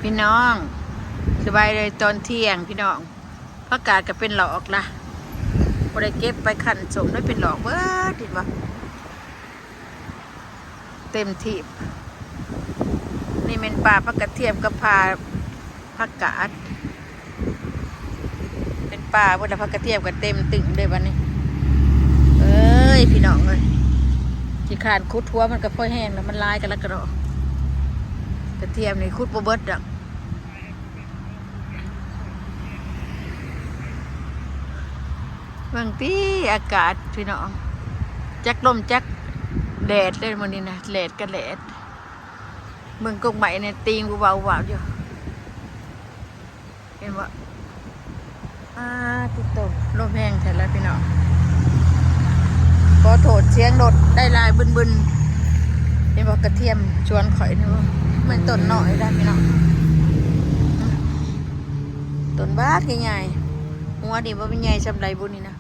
พี่น้องสบายเลยตอนเที่ยงพี่น้องผักกาดก็เป็นหลอกละพอได้เก็บไปขันสมได้เป็นหลอกเบิดดิบ่เต็มทีบนี่เป็นปลาผักกระเทียมกับปลาผักกาดเป็นปลาเวลาผักกระเทียมก็เต็มตึงเลยวันนี้เอ้ยพี่น้องเลยที่ขานคุดทัวมันก็พ่อยแห้งแล้วมันลายกันแล้วกระโดดกระเทียมนี่คุดบ่เบิดดอกบางทีอากาศพี่น้องจักลมจักแดดเลยมันนี่นะแดดกับแดดเมืองกงใหม่เนี่ยตีงเบาๆอยู่เห็นว่าติดตกลมแห้งแท้แล้วพี่น้องขอโทษเสียงรถได้ลายบึนๆเห็นว่ากระเทียมชวนข่อยนี่ว่ามันต้นหน่อยได้พี่น้องต้นบ้าใหญ่หัวดิว่าเป็นใหญ่สำไรบุญนี่นะ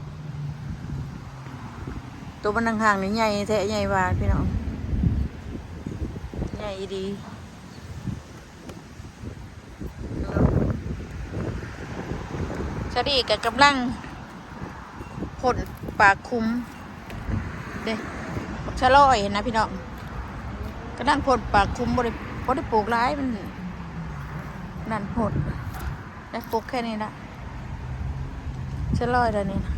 ตัวมันห่างๆนี่ใหญ่แท้ใหญ่ว่าพี่น้องใหญ่ดีชาดีกับกำลังผลปากคุ้มเด้ชะลอยนะพี่น้องกำลังผลปากคุ้มบริปลูกร้ายมันนั่นผลได้ปลูกแค่นี้ละชะลอยแล้วนี่นะ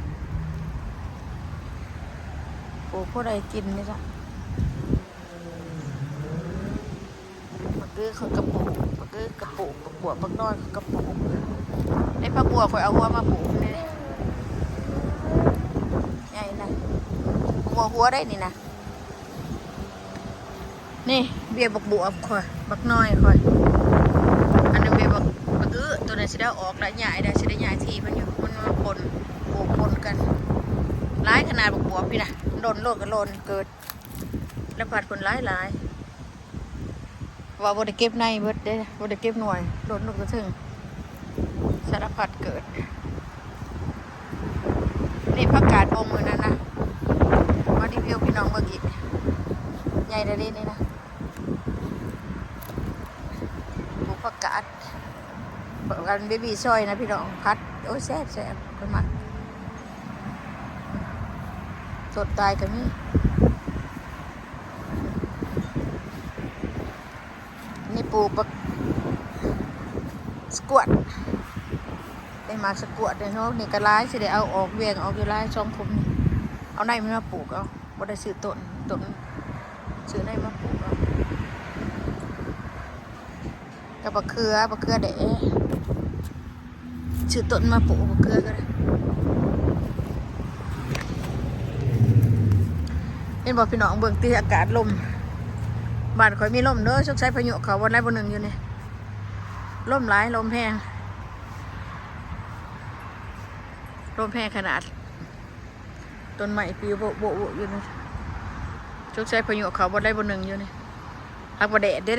ปลูกพวกใดกินนี่จ้ะมะเขือเขากระปุกมะเขือกระปุกบัวปักน้อยกระปุกไอ้ผักบัวคอยเอาหัวมาปลูกนี่ใหญ่นะหัวได้นี่นะนี่เบี้ยบักบัวคอยบักน้อยคอยอันนั้นเบี้ยบักตัวนั้นสิได้ออกแล้วใหญ่ได้สิได้ใหญ่ทีมันอยู่มันมาปนปลูกปนกันร้ายขนาดบักบัวพี่นะโดนโลดกับโลนเกิดแล้วผัดผลร้ายว่าบไดเก็บในเบิดได้บไดเก็บหน่วยโดนลูกกระถึงสารพัดเกิดนี่ผักกาดโอมือนั่นนะมารีวิวพี่น้องเมื่อกี้ใหญ่ได้เลยนี่นะปลูกผักกาดกันเบบี้ซอยนะพี่น้องพัดโอ้แซ่บคนมักสดตายกันนี่นี่ปลูกบักสกวดได้มาสกวดเลยเนาะนี่กระไรสิได้เอาออกเวียงออกอยู่ไรช่องคุมนี่เอาในมันมาปลูกเอาบ่ได้ซื้อต้นซื้อในมาปลูกเอากับบักเขือเด๋ซื้อต้นมาปลูกบักเขือก็ได้เห็นบอกพี่น้องเบื้องตีอากาศลมบ้านข่อยมีลมเด้อชกใช้พายุเขาวันไรวันหนึ่งอยู่นี่ลมร้ายลมแห้งขนาดต้นไม้ปิวโบอยู่นี่ชกใช้พายุเขาวันไรวันหนึ่งอยู่นี่ฮักว่าแดดเด้อ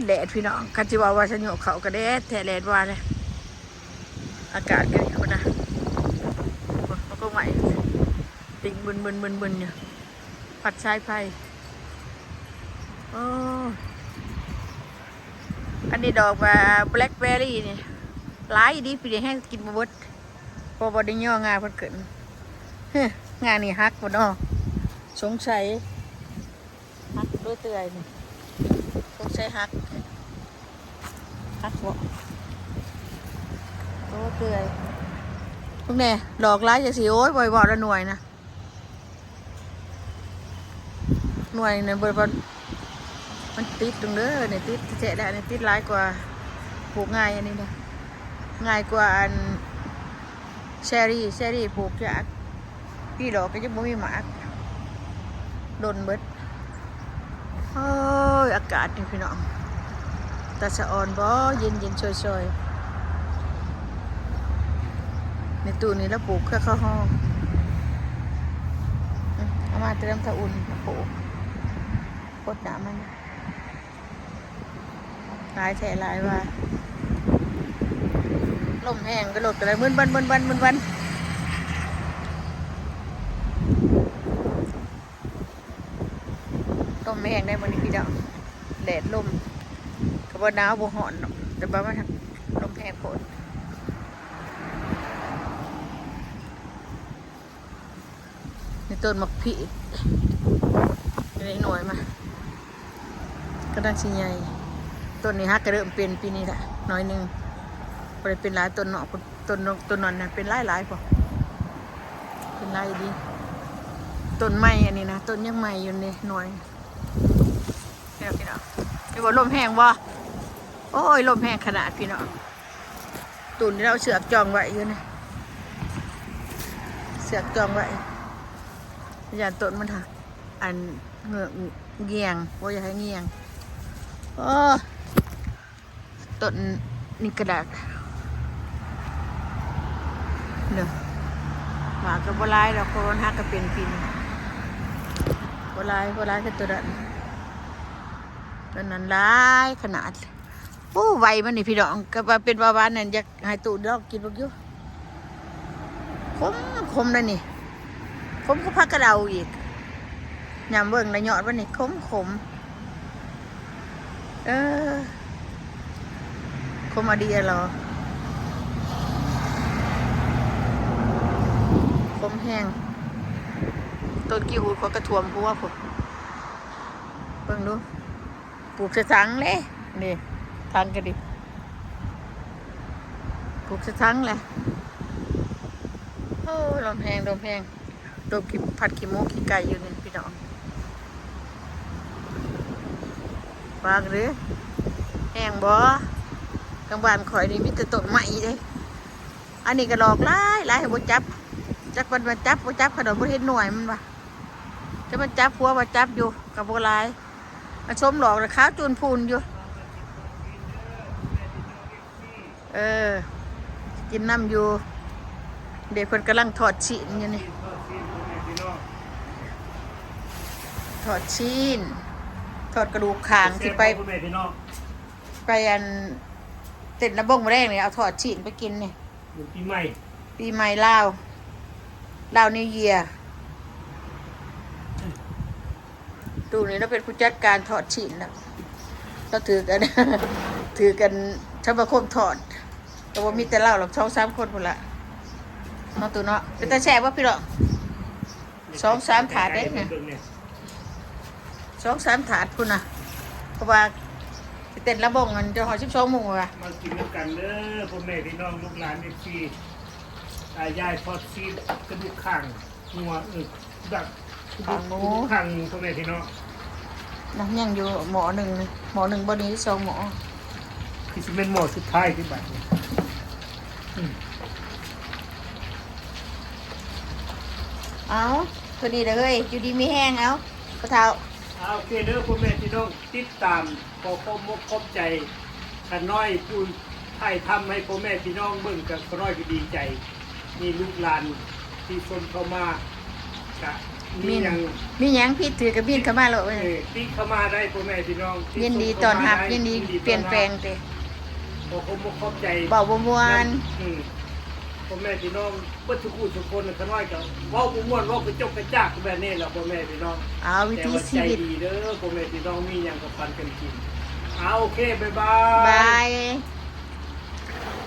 แดดพี่น้องคันจิว่าชะโยกเขาก็แดดแท้แดดว่าเลยอากาศกันคนนะมันก็ใหม่ติ่งบึนอยู่ผัดชายไฟอันนี้ดอกว่าแบล็คเบอร์รี่นี่หลายดีปีนี้ให้กินบดพอบไดย่องาเพิ่นเกิดงานนี่ฮักบ่เนาะสงสัยฮักด้วยเตื่อยนี่สงสัยฮักบ่โอ้เตื่อยพวกนี้ดอกหลายจังสิโอ้ยบ่อยบ่ละหน่วยนะหน่วยเนี่ยบ่มันติดตรงเด้อเนี่ยติดแฉะแล้วเนี่ยติดร้ายกว่าปลูกง่ายอันนี้นะง่ายกว่าอันเชอรี่ปลูกยากพี่ดอกก็จะบ่มีหมากโดนเบิดโอ้ยอากาศนี่พี่น้องตาสะออนบ่เย็นช่วยในตู้นี้แล้วปลูกแค่ข้าวห้องเอามาเติมตะอุ่นปลูกกดน้ำมันลายแฉะลายว่าลมแห้งก็หลดอะไรมึนวันลมแห้งได้วันนี้พี่ดอกแดดลมก็ ว่าหนาวบ่ฮ้อนเนาะแต่ว่ามันลมแห้งโพดในต้นมักผีในหน่วยมาก็ดังสิใหญ่ต้นนี้ฮักก็เริ่มเป็นปีนี้แหละน้อยหนึงบ่ได้เป็นหลายต้นเนาะต้นนั้นน่ะเป็นหลายๆพอเป็นหลายดีต้นไม้อันนี้นะต้นยังใหม่อยู่นี่หน่วยพี่น้องไอ้บ่ลมแห้งบ่โอ้ยลมแห้งขนาดพี่น้องตุ่นที่เราเสือกจองไว้อยู่นะเสือกจองไว้อย่าต้นมันหักอันเงียงว่าอย่าให้เงียงโอ้ต้นนี่กระดาษเด้อหมากับบัวลายเราคนหักก็เป็นปีนบัวลายคือตัวนั้นร้ายขนาดโอ้ไวมันนี่พี่น้องก็ว่าเป็นวานนั่นอยากให้ตู่ดอกกินบักอยู่คมเลยนี่คมก็พักกระเดาอีกยำเบิ่งระยอดวันนี้คมคมอดีอะเหรอคมแห้งต้นกี่หูเขากระถ่วมหัวผมเบิ่งดูปลูกสะสังเลยนี่ทางกันดิปลูกสะสังเลยโอ้ลมแห้งดมผัดขี้หมูขี้ไก่อยู่นี่พี่น้องวางหรือแห้งบ่กลางบ้านข่อยนี่มีแต่ต้นไม้เลยอันนี้ก็หลอกหลายให้บ่จับจักมันมาจับบ่จับขนมบ่เห็นหน่วยมันว่ะจะมันจับหัวบ่จับอยู่กับบ่หลายมาชมหลอกแล้วขาวจูนพูนอยู่กินน้ำอยู่เด็กคนกำลังถอดชิ้นอยู่นี่ถอดชิ้นถอดกระดูกคางที่ไปอันเต็ดระบงมาแรกเนี่ยเอาถอดชิ้นไปกินเนี่ยปีใหม่ลาวนิวเยียร์ตูนี้เราเป็นผู้จัดการถอดชิ้นนะเราถือกันชาวบ้านโคมถอดแต่ว่ามีแต่เล่าหรอก2-3 คนหมดละน้องตูเนาะเป็นตาแช่ว่าพี่หรอ2-3 ถาดได้ไง2-3 ถาดพุ่นนะเพราะว่าเต้นระบงมันจะห่อ12 โมงว่ะมากินกันเด้อพ่อแม่พี่น้องลูกหลานFCตายายทอดซีดกระดูกข้างหัวดักกระดูกข้างพ่อแม่พี่น้องน้ำยังอยู่หมอหนึ่งบ่นี้2 หมอคือสิเป็นหมอสุดท้ายที่บัดนี้เอาพอดีเลยอยู่ดีไม่แห้งเอากระเท้าโอเคเด้อพ่อแม่พี่น้องติดตามขอความมกขอบใจขันน้อยพูนไทยทำให้พ่อแม่พี่น้องเบิ่งกับขน้อยก็ดีใจมีลูกหลานที่ชนเข้ามากะมีหยังพี่ถือกระบินเข้ามาแล้วติเข้ามาได้พ่อแม่พี่น้องยินดีตอนหักยินดีเปลี่ยนแปลงเตะขอความมกขอบใจเบาบ่ม่วนพ่อแม่พี่น้องเพื่อทุกคนทุกคนขน้อยก็เว้าบ่ม่วนเว้ากระจกกระจากแบบนี้แหละพ่อแม่พี่น้องวิถีชีวิตดีเด้อพ่อแม่พี่น้องมีหยังกับปันกันกินโอเคบ๊ายบาย